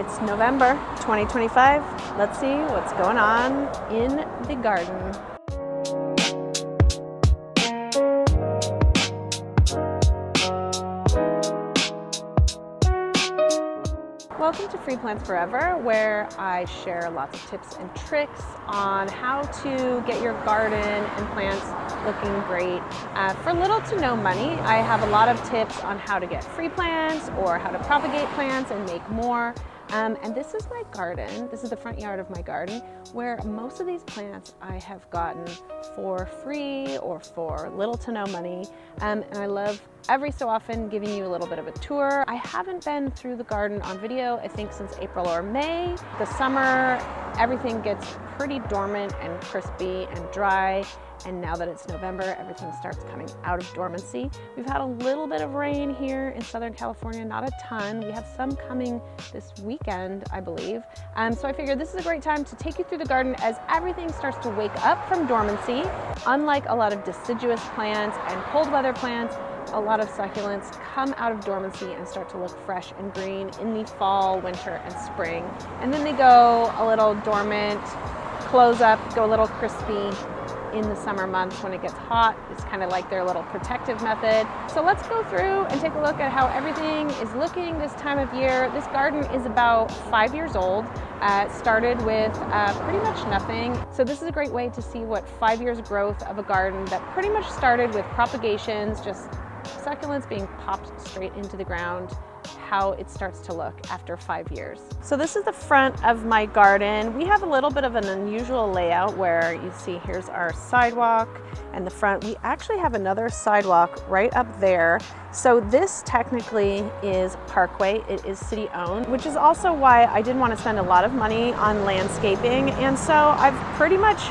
It's November 2025. Let's see what's going on in the garden. Welcome to Free Plants Forever, where I share lots of tips and tricks on how to get your garden and plants looking great for little to no money. I have a lot of tips on how to get free plants or how to propagate plants and make more. And this is my garden. This is the front yard of my garden, where most of these plants I have gotten for free or for little to no money. And I love every so often giving you a little bit of a tour. I haven't been through the garden on video, I think, since April or May. The summer, everything gets pretty dormant and crispy and dry. And now that it's November, everything starts coming out of dormancy. We've had a little bit of rain here in Southern California, not a ton. We have some coming this weekend, I believe. So I figured this is a great time to take you through the garden as everything starts to wake up from dormancy. Unlike a lot of deciduous plants and cold weather plants, a lot of succulents come out of dormancy and start to look fresh and green in the fall, winter, and spring. And then they go a little dormant, close up, go a little crispy in the summer months when it gets hot. It's kind of like their little protective method. So let's go through and take a look at how everything is looking this time of year. This garden is about 5 years old. It started with pretty much nothing. So this is a great way to see what 5 years growth of a garden that pretty much started with propagations, just succulents being popped straight into the ground, how it starts to look after 5 years. So this is the front of my garden. We have a little bit of an unusual layout where you see here's our sidewalk and the front. We actually have another sidewalk right up there. So this technically is parkway. It is city owned, which is also why I didn't want to spend a lot of money on landscaping. And so I've pretty much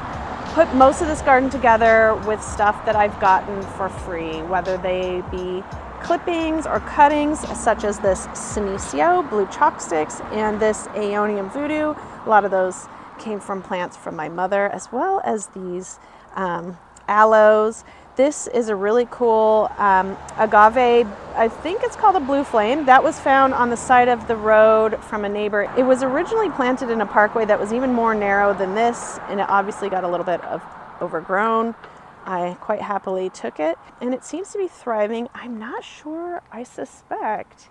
put most of this garden together with stuff that I've gotten for free, whether they be clippings or cuttings such as this senecio, blue chalk sticks, and this aeonium voodoo. A lot of those came from plants from my mother, as well as these aloes. This is a really cool agave. I think it's called a blue flame. That was found on the side of the road from a neighbor. It was originally planted in a parkway that was even more narrow than this, and it obviously got a little bit of overgrown. I quite happily took it, and it seems to be thriving. I'm not sure. I suspect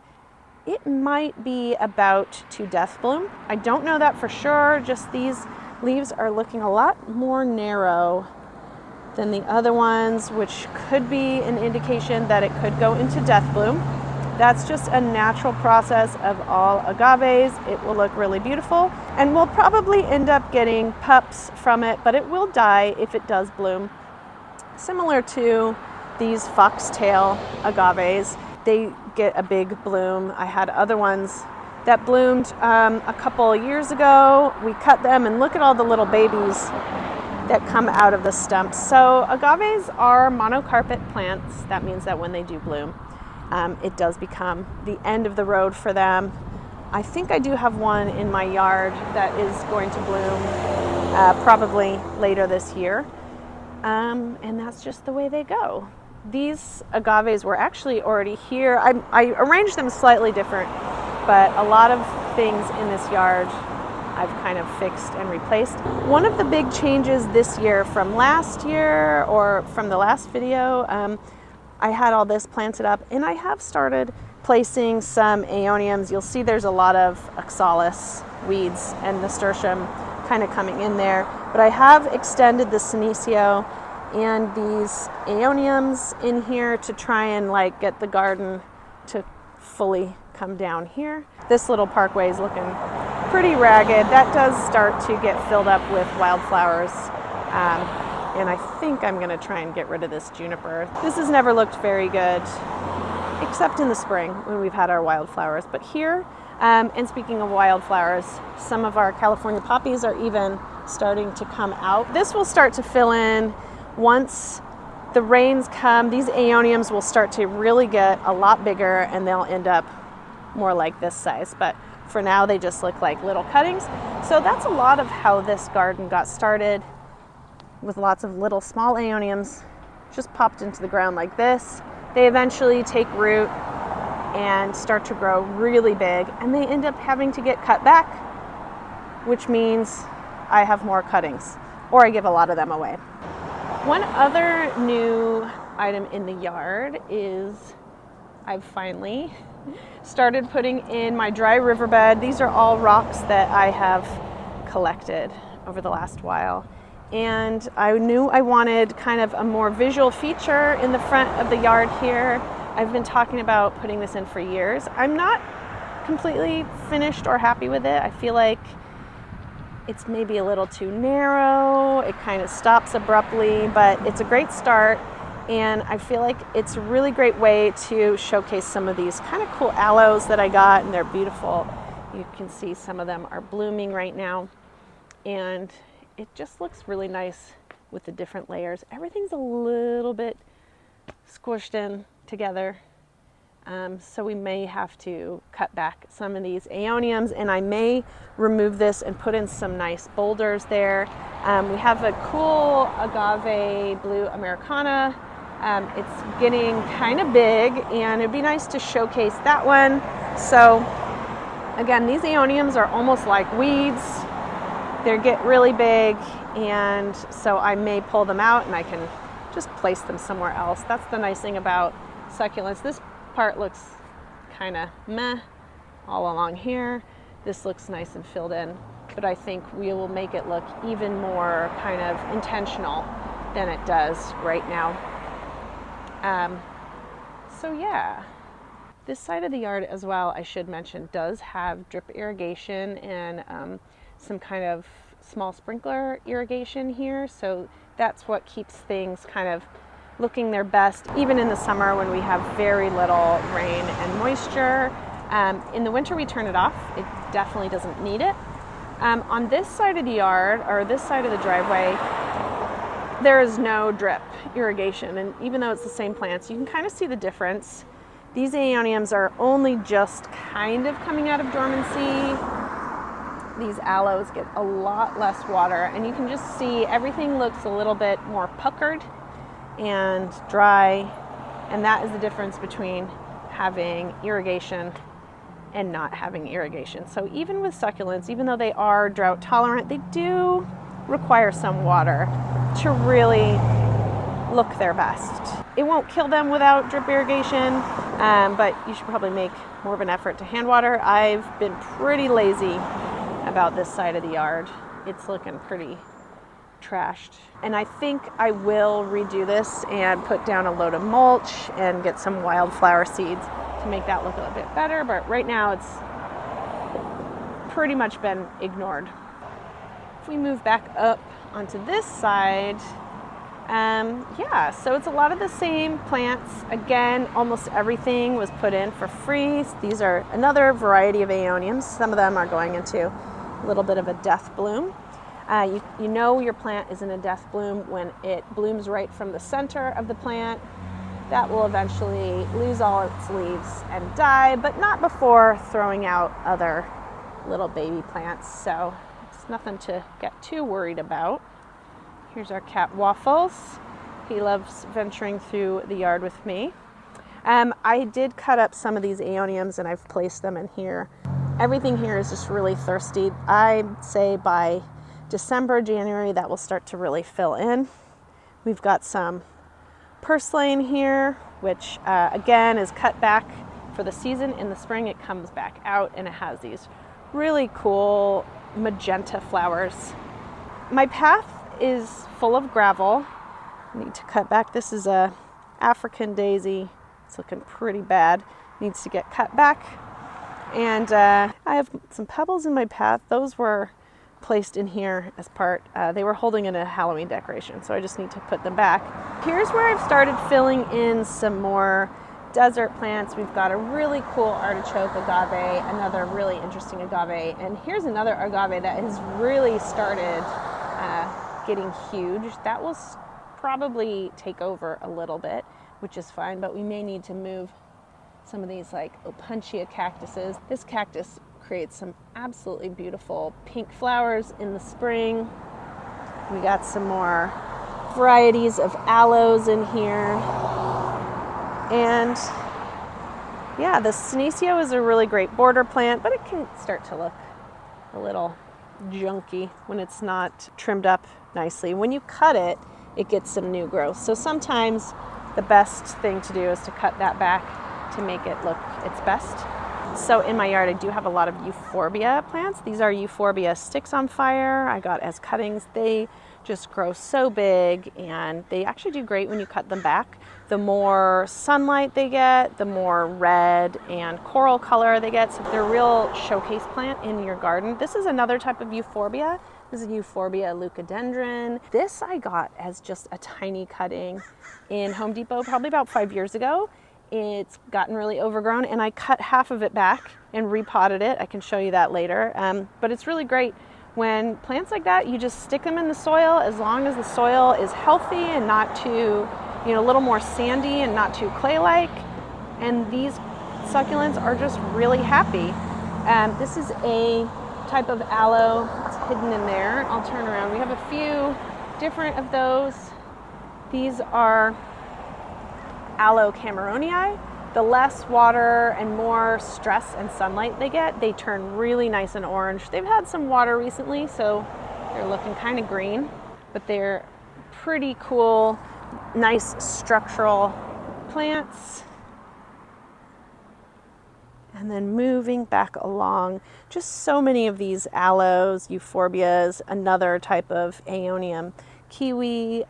it might be about to death bloom. I don't know that for sure. Just these leaves are looking a lot more narrow than the other ones, which could be an indication that it could go into death bloom. That's just a natural process of all agaves. It will look really beautiful, and we'll probably end up getting pups from it, but it will die if it does bloom. Similar to these foxtail agaves, they get a big bloom. I had other ones that bloomed a couple years ago. We cut them, and look at all the little babies that come out of the stumps. So agaves are monocarpet plants. That means that when they do bloom, it does become the end of the road for them. I think I do have one in my yard that is going to bloom probably later this year. And that's just the way they go. These agaves were actually already here. I arranged them slightly different, but a lot of things in this yard I've kind of fixed and replaced. One of the big changes this year from last year, or from the last video, I had all this planted up, and I have started placing some aeoniums. You'll see there's a lot of oxalis weeds and nasturtium kind of coming in there, but I have extended the senecio and these aeoniums in here to try and like get the garden to fully come down here. This little parkway is looking pretty ragged. That does start to get filled up with wildflowers, and I think I'm gonna try and get rid of this juniper. This has never looked very good, except in the spring when we've had our wildflowers. But here, and speaking of wildflowers, some of our California poppies are even starting to come out. This will start to fill in once the rains come. These aeoniums will start to really get a lot bigger, and they'll end up more like this size. But for now, they just look like little cuttings. So that's a lot of how this garden got started, with lots of little small aeoniums just popped into the ground like this. They eventually take root and start to grow really big, and they end up having to get cut back, which means I have more cuttings, or I give a lot of them away. One other new item in the yard is I've finally started putting in my dry riverbed. These are all rocks that I have collected over the last while. And I knew I wanted kind of a more visual feature in the front of the yard here. I've been talking about putting this in for years. I'm not completely finished or happy with it. I feel like it's maybe a little too narrow. It kind of stops abruptly, but it's a great start. And I feel like it's a really great way to showcase some of these kind of cool aloes that I got, and they're beautiful. You can see some of them are blooming right now. And it just looks really nice with the different layers. Everything's a little bit squished in together. So we may have to cut back some of these aeoniums, and I may remove this and put in some nice boulders there. We have a cool agave blue Americana. It's getting kind of big, and it'd be nice to showcase that one. So again, these aeoniums are almost like weeds. They get really big, and so I may pull them out and I can just place them somewhere else. That's the nice thing about succulents. This part looks kind of meh all along here. This looks nice and filled in, but I think we will make it look even more kind of intentional than it does right now. So yeah, this side of the yard as well, I should mention, does have drip irrigation and some kind of small sprinkler irrigation here. So that's what keeps things kind of looking their best, even in the summer when we have very little rain and moisture. In the winter we turn it off. It definitely doesn't need it. On this side of the yard, or this side of the driveway, there is no drip irrigation, and even though it's the same plants, you can kind of see the difference. These aeoniums are only just kind of coming out of dormancy. These aloes get a lot less water, and you can just see everything looks a little bit more puckered and dry, and that is the difference between having irrigation and not having irrigation. So even with succulents, even though they are drought tolerant, they do require some water to really look their best. It won't kill them without drip irrigation, but you should probably make more of an effort to hand water. I've been pretty lazy about this side of the yard. It's looking pretty trashed. And I think I will redo this and put down a load of mulch and get some wildflower seeds to make that look a little bit better, but right now it's pretty much been ignored. If we move back up onto this side, yeah, so it's a lot of the same plants. Again, almost everything was put in for free. These are another variety of aeoniums. Some of them are going into a little bit of a death bloom. You know your plant is in a death bloom when it blooms right from the center of the plant. That will eventually lose all its leaves and die, but not before throwing out other little baby plants. So it's nothing to get too worried about. Here's our cat Waffles. He loves venturing through the yard with me. I did cut up some of these aeoniums and I've placed them in here. Everything here is just really thirsty. I'd say by December, January, that will start to really fill in. We've got some purslane here, which again is cut back for the season. In the spring it comes back out and it has these really cool magenta flowers. My path is full of gravel. I need to cut back. This is a African daisy. It's looking pretty bad. Needs to get cut back. And I have some pebbles in my path. Those were placed in here as part, they were holding in a Halloween decoration, so I just need to put them back. Here's where I've started filling in some more desert plants. We've got a really cool artichoke agave, another really interesting agave, and here's another agave that has really started getting huge. That will probably take over a little bit, which is fine, but we may need to move some of these like opuntia cactuses. This cactus creates some absolutely beautiful pink flowers in the spring. We got some more varieties of aloes in here. And Yeah, the senecio is a really great border plant, but it can start to look a little junky when it's not trimmed up nicely. When you cut it, it gets some new growth. So sometimes the best thing to do is to cut that back to make it look its best. So in my yard, I do have a lot of euphorbia plants. These are euphorbia sticks on fire. I got as cuttings. They just grow so big, and they actually do great when you cut them back. The more sunlight they get, the more red and coral color they get. So they're a real showcase plant in your garden. This is another type of euphorbia. This is Euphorbia leucodendron. This I got as just a tiny cutting in Home Depot probably about 5 years ago. It's gotten really overgrown, and I cut half of it back and repotted it. I can show you that later. But it's really great when plants like that, you just stick them in the soil as long as the soil is healthy and not too, a little more sandy and not too clay-like. And these succulents are just really happy. This is a type of aloe. It's hidden in there. I'll turn around. We have a few different of those. These are aloe cameronii. The less water and more stress and sunlight they get, they turn really nice and orange. They've had some water recently, so they're looking kind of green, but they're pretty cool, nice structural plants. And then moving back along, just so many of these aloes, euphorbias, another type of aeonium, kiwi,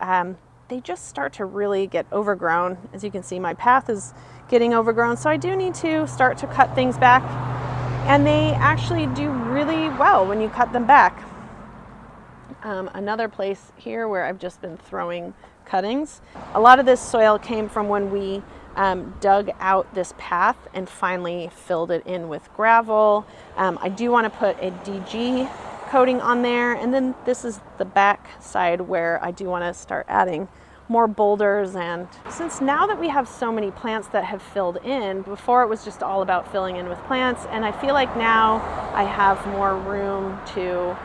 they just start to really get overgrown. As you can see, my path is getting overgrown, so I do need to start to cut things back, and they actually do really well when you cut them back. Another place here where I've just been throwing cuttings. A lot of this soil came from when we dug out this path and finally filled it in with gravel. I do want to put a DG coating on there, and then this is the back side where I do want to start adding more boulders. And since now that we have so many plants that have filled in, before it was just all about filling in with plants, and I feel like now I have more room to,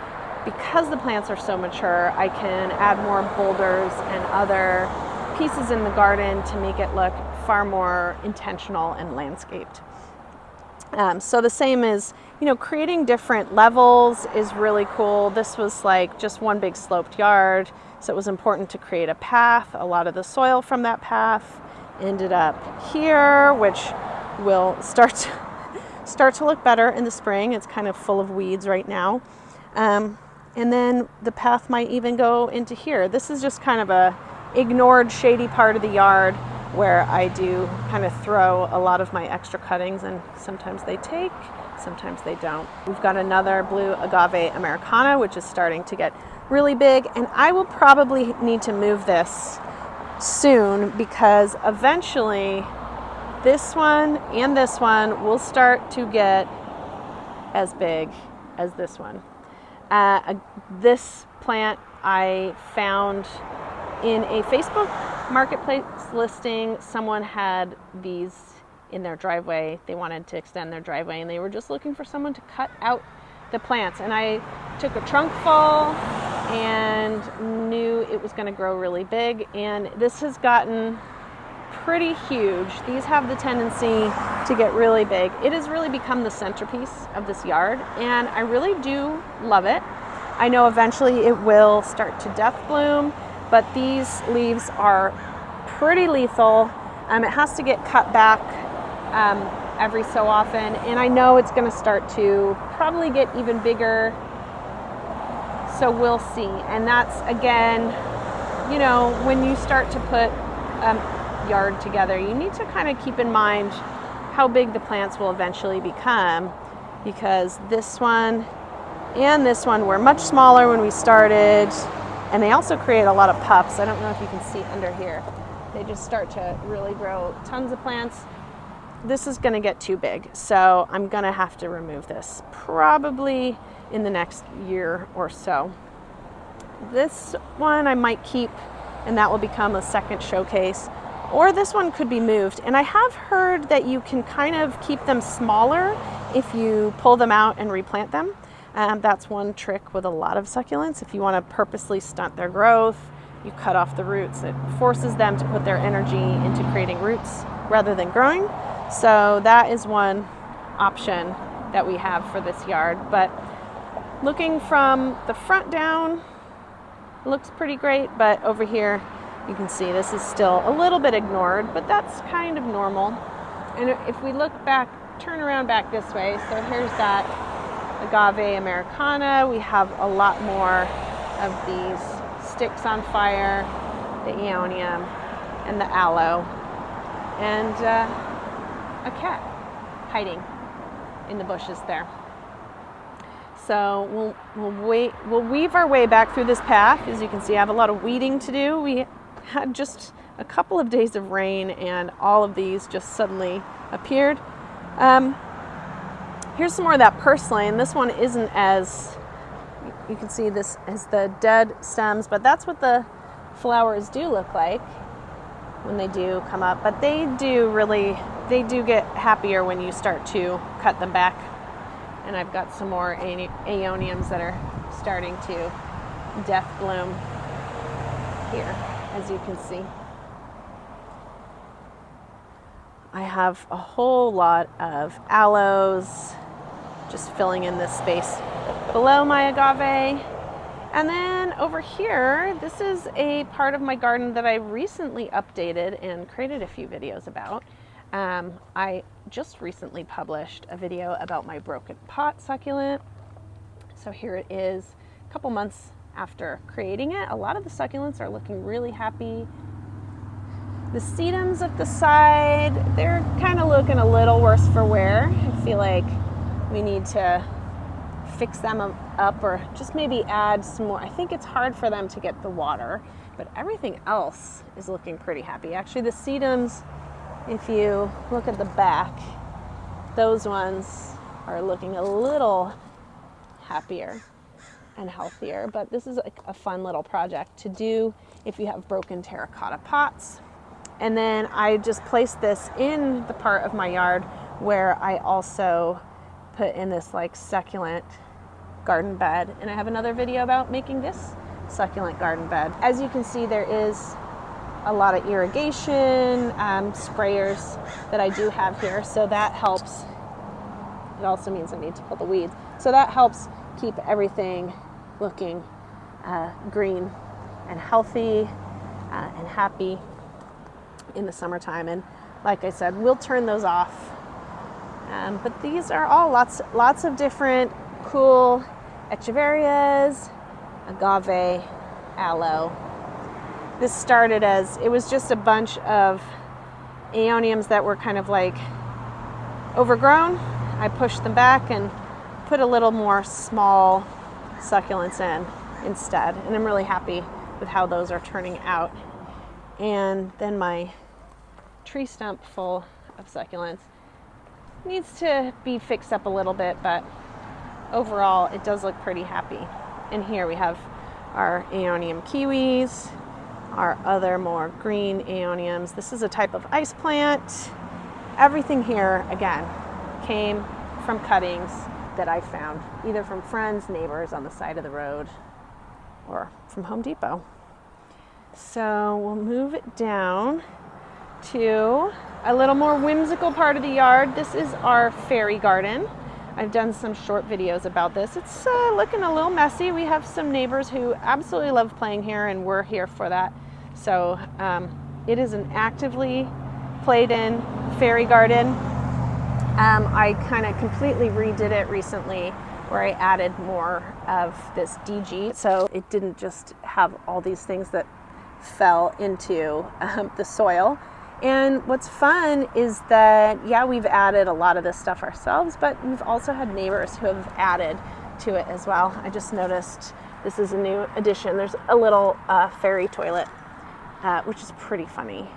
because the plants are so mature, I can add more boulders and other pieces in the garden to make it look far more intentional and landscaped. So the same as, creating different levels is really cool. This was like just one big sloped yard, so it was important to create a path. A lot of the soil from that path ended up here, which will start to look better in the spring. It's kind of full of weeds right now. And then the path might even go into here. This is just kind of a ignored shady part of the yard where I do kind of throw a lot of my extra cuttings, and sometimes they take, sometimes they don't. We've got another blue agave americana, which is starting to get really big, and I will probably need to move this soon because eventually this one and this one will start to get as big as this one. This plant I found in a Facebook marketplace listing. Someone had these in their driveway. They wanted to extend their driveway, and they were just looking for someone to cut out the plants. And I took a trunk full and knew it was going to grow really big. And this has gotten pretty huge. These have the tendency to get really big. It has really become the centerpiece of this yard, and I really do love it. I know eventually it will start to death bloom, but these leaves are pretty lethal. It has to get cut back every so often, and I know it's going to start to probably get even bigger, so we'll see. And that's, again, when you start to put yard together, you need to kind of keep in mind how big the plants will eventually become, because this one and this one were much smaller when we started, and they also create a lot of pups. I don't know if you can see under here. They just start to really grow tons of plants. This is going to get too big, so I'm going to have to remove this probably in the next year or so. This one I might keep, and that will become a second showcase, or this one could be moved. And I have heard that you can kind of keep them smaller if you pull them out and replant them. That's one trick with a lot of succulents. If you want to purposely stunt their growth, you cut off the roots. It forces them to put their energy into creating roots rather than growing. So that is one option that we have for this yard. But looking from the front down, it looks pretty great. But over here, you can see this is still a little bit ignored, but that's kind of normal. And if we look back, turn around back this way, so here's that agave americana. We have a lot more of these sticks on fire, the aeonium and the aloe, and a cat hiding in the bushes there. So we'll weave our way back through this path. As you can see, I have a lot of weeding to do. We had just a couple of days of rain and all of these just suddenly appeared. Here's some more of that purslane. This one isn't as, you can see this as the dead stems, but that's what the flowers do look like when they do come up. But they do get happier when you start to cut them back. And I've got some more aeoniums that are starting to death bloom here, as you can see. I have a whole lot of aloes just filling in this space below my agave. And then over here, this is a part of my garden that I recently updated and created a few videos about. I just recently published a video about my broken pot succulent. So here it is, a couple months after creating it. A lot of the succulents are looking really happy. The sedums at the side, they're kind of looking a little worse for wear. I feel like we need to fix them up or just maybe add some more. I think it's hard for them to get the water, but everything else is looking pretty happy. Actually, the sedums, if you look at the back, those ones are looking a little happier and healthier, but this is a fun little project to do if you have broken terracotta pots. And then I just placed this in the part of my yard where I also put in this like succulent garden bed. And I have another video about making this succulent garden bed. As you can see, there is a lot of irrigation sprayers that I do have here. So that helps. It also means I need to pull the weeds. So that helps keep everything looking green and healthy and happy in the summertime. And like I said, we'll turn those off. But these are all lots of different cool echeverias, agave, aloe. This started as, it was just a bunch of aeoniums that were kind of like overgrown. I pushed them back and put a little more small succulents in instead. And I'm really happy with how those are turning out. And then my tree stump full of succulents needs to be fixed up a little bit, but overall it does look pretty happy. And here we have our aeonium kiwis, our other more green aeoniums. This is a type of ice plant. Everything here, again, came from cuttings that I found, either from friends, neighbors on the side of the road, or from Home Depot. So we'll move it down to a little more whimsical part of the yard. This is our fairy garden. I've done some short videos about this. It's looking a little messy. We have some neighbors who absolutely love playing here, and we're here for that. So it is an actively played in fairy garden. I kind of completely redid it recently, where I added more of this DG. So it didn't just have all these things that fell into the soil. And what's fun is that, yeah, we've added a lot of this stuff ourselves, but we've also had neighbors who have added to it as well. I just noticed this is a new addition. There's a little fairy toilet, which is pretty funny.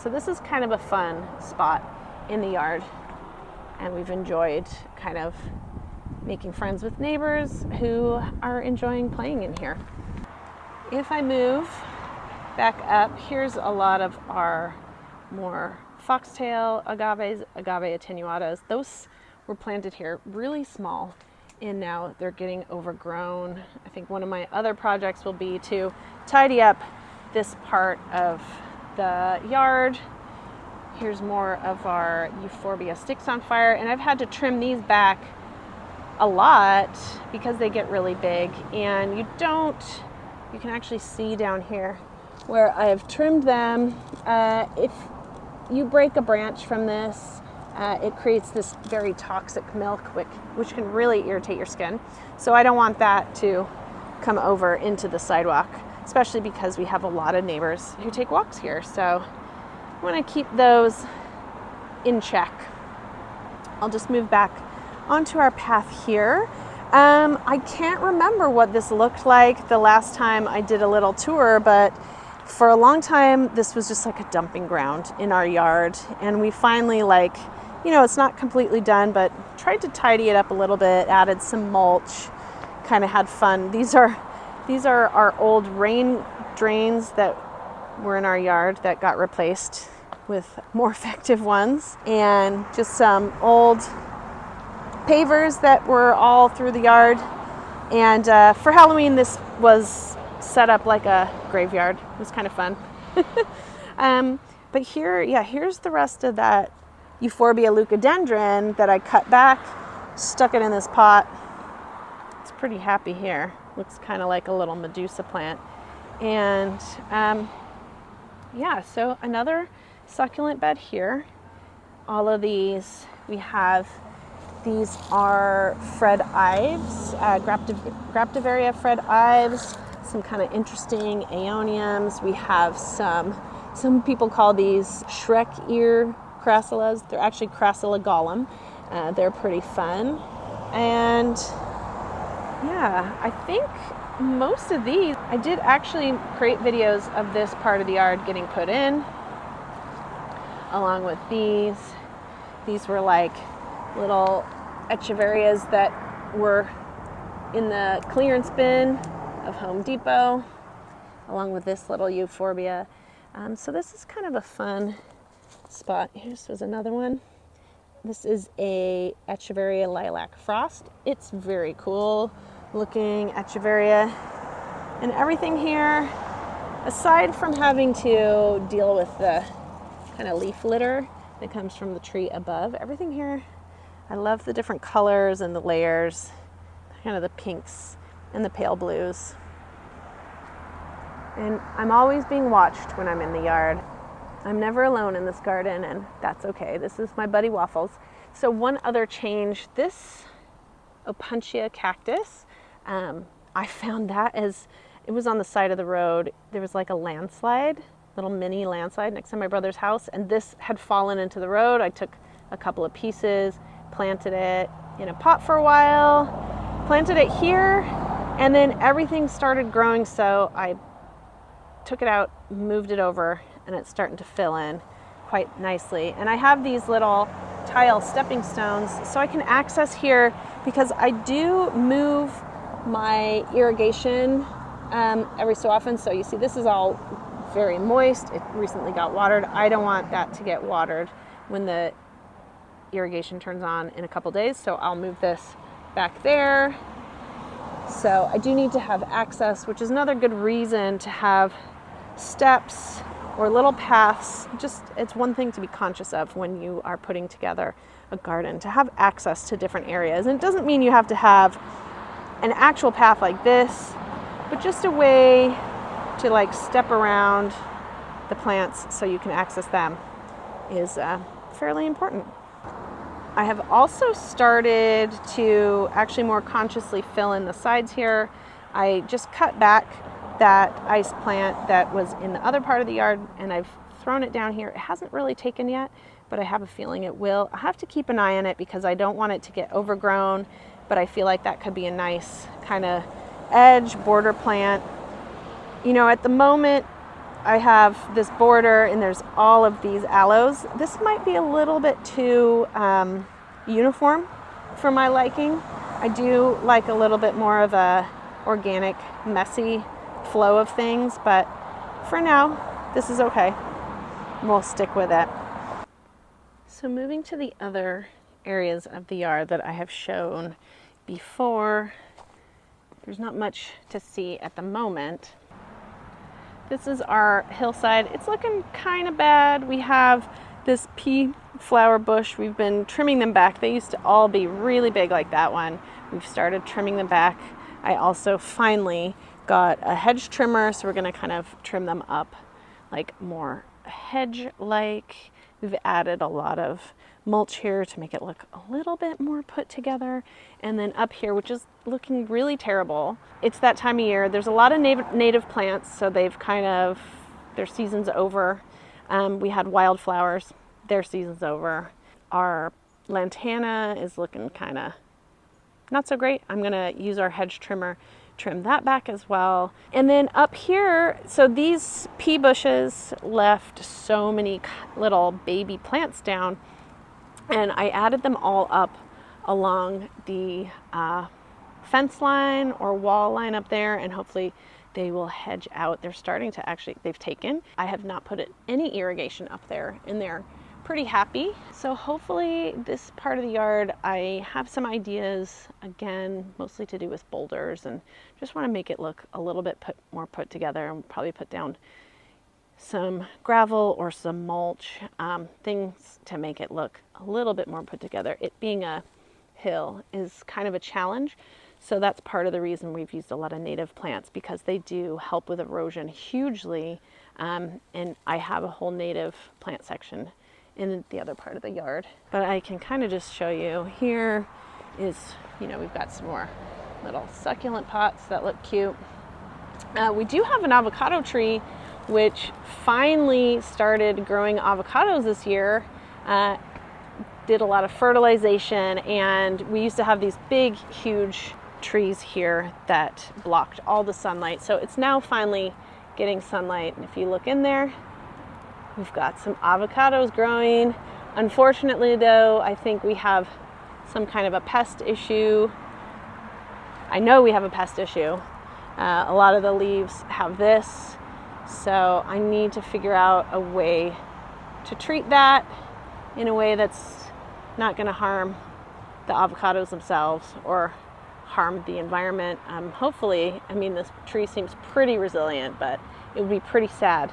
So this is kind of a fun spot in the yard, and we've enjoyed kind of making friends with neighbors who are enjoying playing in here. If I move back up, here's a lot of our more foxtail agaves, agave attenuatas. Those were planted here really small, and now they're getting overgrown. I think one of my other projects will be to tidy up this part of the yard Here's more of our euphorbia sticks on fire, and I've had to trim these back a lot because they get really big, and you can actually see down here where I have trimmed them. If you break a branch from this, it creates this very toxic milk, which can really irritate your skin. So I don't want that to come over into the sidewalk, especially because we have a lot of neighbors who take walks here. So I want to keep those in check. I'll just move back onto our path here. I can't remember what this looked like the last time I did a little tour, but for a long time, this was just like a dumping ground in our yard. And we finally, it's not completely done, but tried to tidy it up a little bit, added some mulch, kind of had fun. These are our old rain drains that were in our yard that got replaced with more effective ones, and just some old pavers that were all through the yard. And for Halloween, this was set up like a graveyard. It was kind of fun. But here's the rest of that Euphorbia leucodendron that I cut back, stuck it in this pot. It's pretty happy here. Looks kind of like a little Medusa plant. And so another succulent bed here. All of these, these are Fred Ives, Graptivaria Fred Ives, some kind of interesting aeoniums. We have some people call these Shrek ear crassulas. They're actually Crassula gollum. They're pretty fun. And I think most of these, I did actually create videos of this part of the yard getting put in, along with these. These were like little echeverias that were in the clearance bin of Home Depot, along with this little euphorbia. So this is kind of a fun spot. Here's another one. This is a Echeveria lilac frost. It's very cool looking Echeveria. And everything here, aside from having to deal with the kind of leaf litter that comes from the tree above, everything here, I love the different colors and the layers, kind of the pinks and the pale blues. And I'm always being watched when I'm in the yard. I'm never alone in this garden, and that's okay. This is my buddy Waffles. So one other change, this Opuntia cactus, I found that as it was on the side of the road. There was like a landslide, little mini landslide next to my brother's house, and this had fallen into the road. I took a couple of pieces, planted it in a pot for a while, planted it here, and then everything started growing, so I took it out, moved it over, and it's starting to fill in quite nicely. And I have these little tile stepping stones so I can access here, because I do move my irrigation every so often. So you see this is all very moist. It recently got watered. I don't want that to get watered when the irrigation turns on in a couple days, so I'll move this back there. So I do need to have access, which is another good reason to have steps or little paths. Just, it's one thing to be conscious of when you are putting together a garden, to have access to different areas. And it doesn't mean you have to have an actual path like this, but just a way to like step around the plants so you can access them is fairly important. I have also started to actually more consciously fill in the sides here. I just cut back that ice plant that was in the other part of the yard, and I've thrown it down here. It hasn't really taken yet, but I have a feeling it will. I have to keep an eye on it because I don't want it to get overgrown, but I feel like that could be a nice kind of edge border plant. You know, at the moment I have this border and there's all of these aloes. This might be a little bit too uniform for my liking. I do like a little bit more of a organic, messy flow of things, but for now, this is okay. We'll stick with it. So moving to the other areas of the yard that I have shown before, there's not much to see at the moment. This is our hillside. It's looking kind of bad. We have This pea flower bush, we've been trimming them back. They used to all be really big like that one. We've started trimming them back. I also finally got a hedge trimmer, so we're gonna kind of trim them up like more hedge-like. We've added a lot of mulch here to make it look a little bit more put together. And then up here, which is looking really terrible, it's that time of year. There's a lot of native plants, so they've kind of, their season's over. We had wildflowers, their season's over. Our lantana is looking kind of not so great. I'm gonna use our hedge trimmer, trim that back as well. And then up here, so these pea bushes left so many little baby plants down, and I added them all up along the fence line or wall line up there, and hopefully they will hedge out. They're starting to actually, they've taken. I have not put any irrigation up there, and they're pretty happy. So hopefully this part of the yard, I have some ideas, again, mostly to do with boulders, and just want to make it look a little bit more put together, and probably put down some gravel or some mulch, things to make it look a little bit more put together. It being a hill is kind of a challenge. So that's part of the reason we've used a lot of native plants, because they do help with erosion hugely. And I have a whole native plant section in the other part of the yard. But I can kind of just show you, here is, you know, we've got some more little succulent pots that look cute. We do have an avocado tree, which finally started growing avocados this year. Did a lot of fertilization, and we used to have these big, huge trees here that blocked all the sunlight. So it's now finally getting sunlight. And if you look in there, we've got some avocados growing. Unfortunately though, I think we have some kind of a pest issue. I know we have a pest issue. A lot of the leaves have this. So I need to figure out a way to treat that in a way that's not going to harm the avocados themselves or harm the environment. Hopefully, I mean, this tree seems pretty resilient, but it would be pretty sad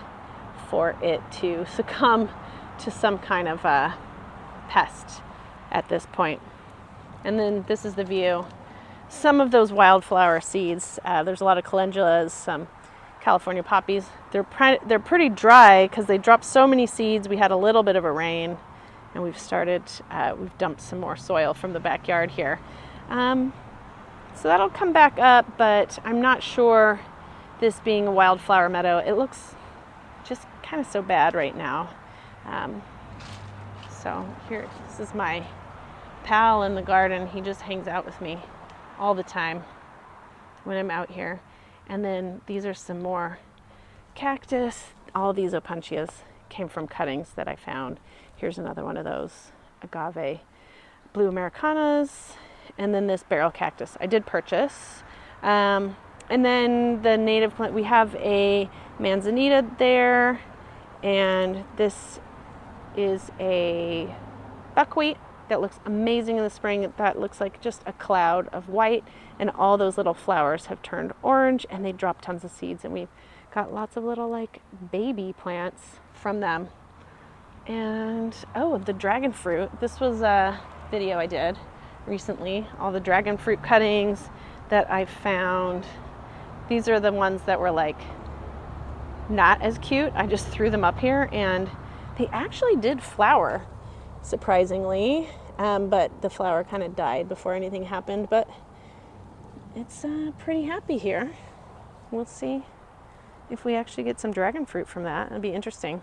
for it to succumb to some kind of a pest at this point. And then this is the view. Some of those wildflower seeds, there's a lot of calendulas, some California poppies. They're pretty dry because they dropped so many seeds. We had a little bit of a rain, and we've dumped some more soil from the backyard here. So that'll come back up, but I'm not sure, this being a wildflower meadow, it looks just kind of so bad right now. So here, this is my pal in the garden. He just hangs out with me all the time when I'm out here. And then these are some more cactus. All these opuntias came from cuttings that I found. Here's another one of those agave blue Americanas. And then this barrel cactus I did purchase. And then the native plant, we have a manzanita there. And this is a buckwheat that looks amazing in the spring. That looks like just a cloud of white, and all those little flowers have turned orange, and they drop tons of seeds, and we've got lots of little like baby plants from them. And oh, the dragon fruit. This was a video I did recently, all the dragon fruit cuttings that I found. These are the ones that were like not as cute. I just threw them up here, and they actually did flower, surprisingly, but the flower kind of died before anything happened. But it's pretty happy here. We'll see if we actually get some dragon fruit from that. It'll be interesting.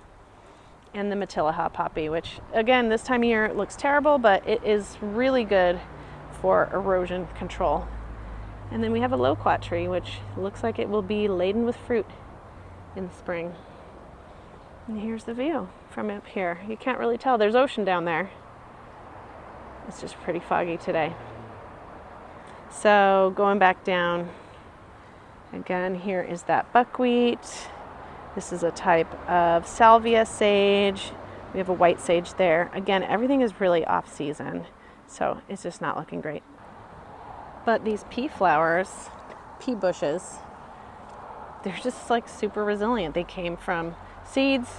And the Matilaha poppy, which again, this time of year it looks terrible, but it is really good for erosion control. And then we have a loquat tree, which looks like it will be laden with fruit in the spring. And here's the view from up here. You can't really tell. There's ocean down there. It's just pretty foggy today. So going back down, again, here is that buckwheat. This is a type of salvia sage. We have a white sage there. Again, everything is really off season, so it's just not looking great. But these pea flowers, pea bushes, they're just like super resilient. They came from seeds,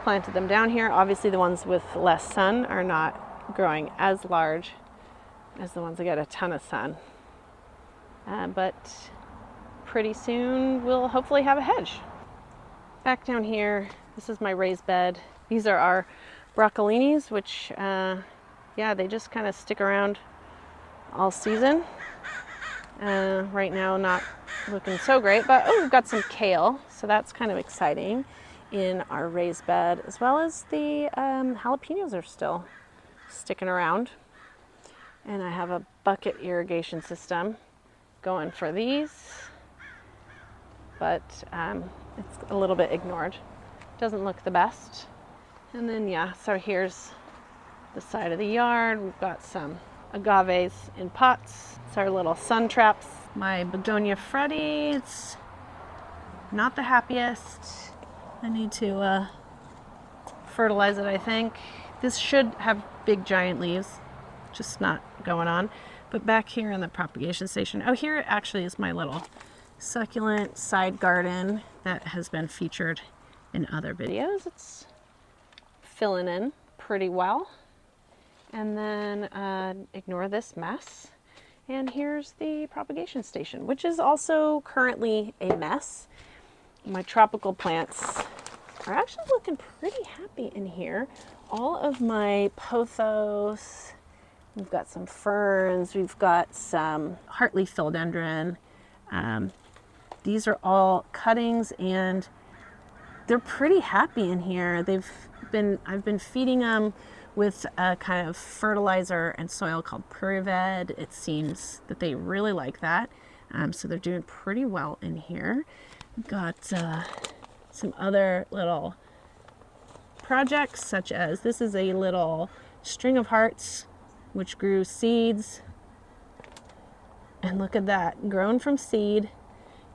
planted them down here. Obviously the ones with less sun are not growing as large as the ones that get a ton of sun. But pretty soon we'll hopefully have a hedge. Back down here, this is my raised bed. These are our broccolinis, which, yeah, they just kind of stick around all season. Right now, not looking so great, but we've got some kale, so that's kind of exciting in our raised bed, as well as the jalapenos are still sticking around. And I have a bucket irrigation system going for these, but it's a little bit ignored. Doesn't look the best. And then, yeah, so here's the side of the yard. We've got some agaves in pots. It's our little sun traps. My begonia Freddy, it's not the happiest. I need to fertilize it, I think. This should have big giant leaves, just not going on. But back here in the propagation station, oh, here actually is my little succulent side garden that has been featured in other videos. It's filling in pretty well. And then ignore this mess. And here's the propagation station, which is also currently a mess. My tropical plants are actually looking pretty happy in here. All of my pothos, we've got some ferns, we've got some heartleaf philodendron. These are all cuttings and they're pretty happy in here. I've been feeding them with a kind of fertilizer and soil called riverbed. It seems that they really like that. So they're doing pretty well in here. We've got some other little projects, such as this is a little string of hearts, which grew seeds. And look at that, grown from seed.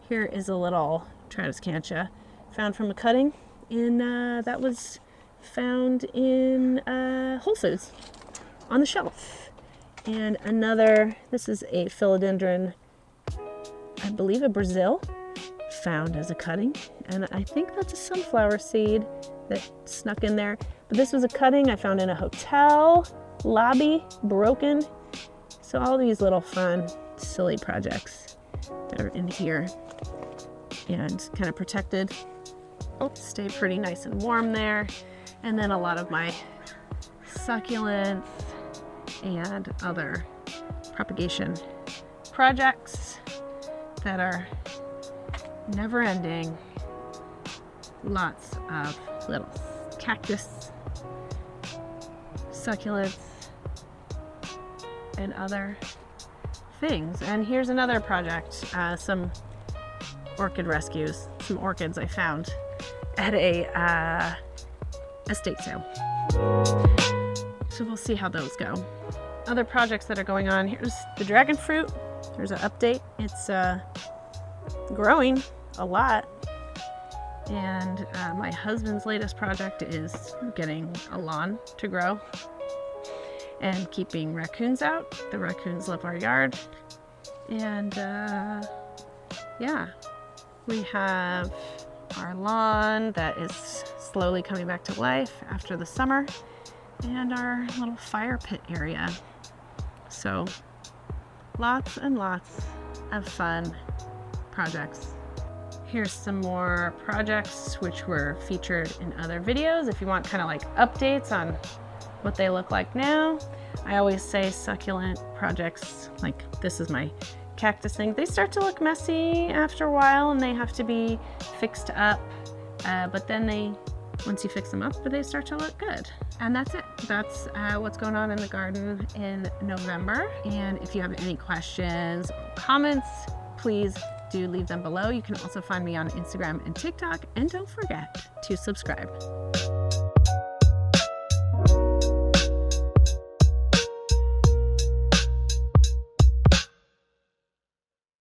Here is a little Tradescantia found from a cutting, and that was found in Whole Foods on the shelf. And another, this is a philodendron, I believe a Brazil, found as a cutting. And I think that's a sunflower seed that snuck in there. But this was a cutting I found in a hotel lobby, broken. So all these little fun, silly projects that are in here and kind of protected. Stay pretty nice and warm there. And then a lot of my succulents and other propagation projects that are never ending. Lots of little cactus, succulents, and other things. And here's another project, some orchid rescues, some orchids I found at a estate sale. So we'll see how those go. Other projects that are going on, here's the dragon fruit. There's an update. It's growing a lot. And my husband's latest project is getting a lawn to grow and keeping raccoons out. The raccoons love our yard. And yeah, we have our lawn that is slowly coming back to life after the summer, and our little fire pit area. So lots and lots of fun projects. Here's some more projects which were featured in other videos. If you want kind of like updates on what they look like now, I always say succulent projects, like this is my cactus thing, they start to look messy after a while and they have to be fixed up. But then once you fix them up, they start to look good. And that's it. That's what's going on in the garden in November. And if you have any questions or comments, please do leave them below. You can also find me on Instagram and TikTok. And don't forget to subscribe.